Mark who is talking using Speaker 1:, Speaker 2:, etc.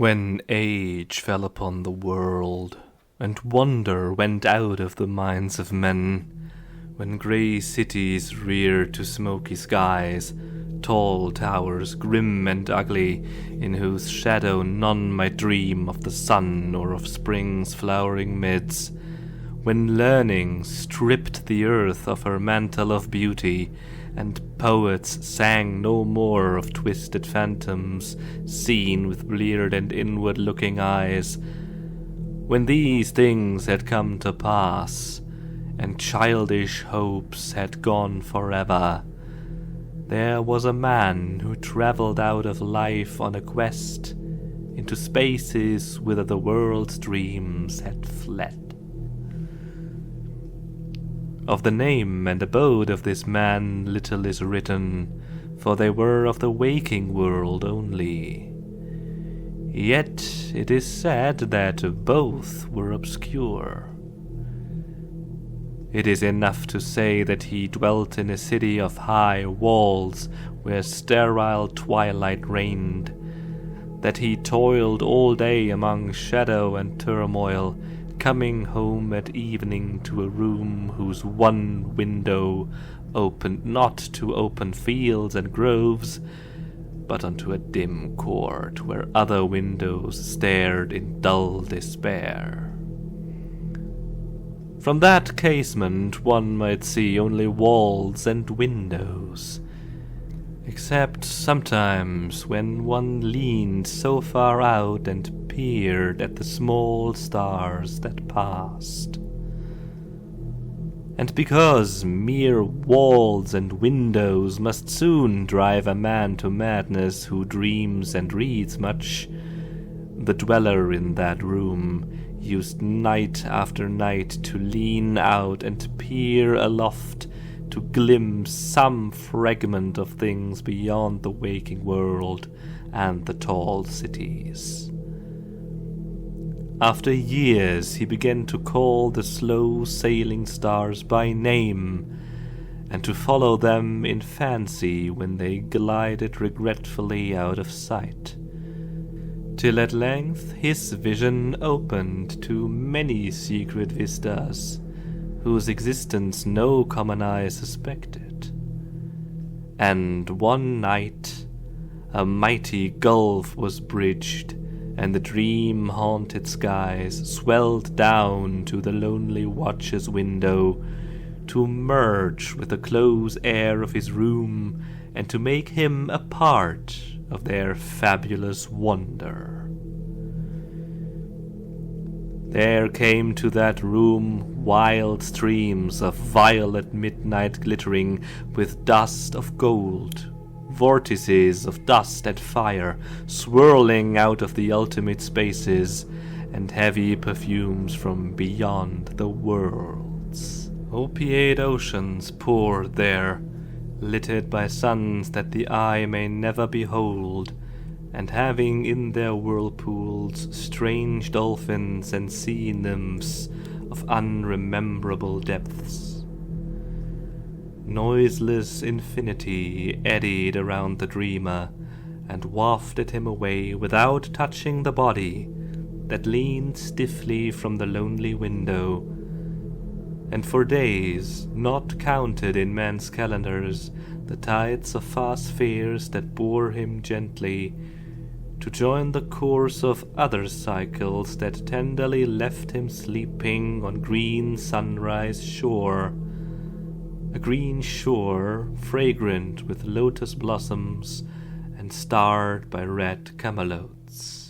Speaker 1: When age fell upon the world, and wonder went out of the minds of men, when grey cities reared to smoky skies, tall towers grim and ugly, in whose shadow none might dream of the sun or of spring's flowering mids, when learning stripped the earth of her mantle of beauty, and poets sang no more of twisted phantoms seen with bleared and inward-looking eyes, when these things had come to pass, and childish hopes had gone forever, there was a man who travelled out of life on a quest into spaces whither the world's dreams had fled. Of the name and abode of this man little is written, for they were of the waking world only. Yet it is said that both were obscure. It is enough to say that he dwelt in a city of high walls where sterile twilight reigned, that he toiled all day among shadow and turmoil, coming home at evening to a room whose one window opened not to open fields and groves, but unto a dim court where other windows stared in dull despair. From that casement one might see only walls and windows, except sometimes when one leaned so far out and peered at the small stars that passed. And because mere walls and windows must soon drive a man to madness who dreams and reads much, the dweller in that room used night after night to lean out and peer aloft to glimpse some fragment of things beyond the waking world and the tall cities. After years he began to call the slow-sailing stars by name, and to follow them in fancy when they glided regretfully out of sight, till at length his vision opened to many secret vistas, whose existence no common eye suspected. And one night a mighty gulf was bridged, and the dream-haunted skies swelled down to the lonely watcher's window, to merge with the close air of his room, and to make him a part of their fabulous wonder. There came to that room wild streams of violet midnight glittering with dust of gold, vortices of dust and fire swirling out of the ultimate spaces, and heavy perfumes from beyond the worlds. Opiate oceans poured there, littered by suns that the eye may never behold, and having in their whirlpools strange dolphins and sea nymphs of unrememberable depths. Noiseless infinity eddied around the dreamer, and wafted him away without touching the body that leaned stiffly from the lonely window, and for days, not counted in men's calendars, the tides of fast spheres that bore him gently to join the course of other cycles that tenderly left him sleeping on green sunrise shore, a green shore fragrant with lotus blossoms and starred by red camelots.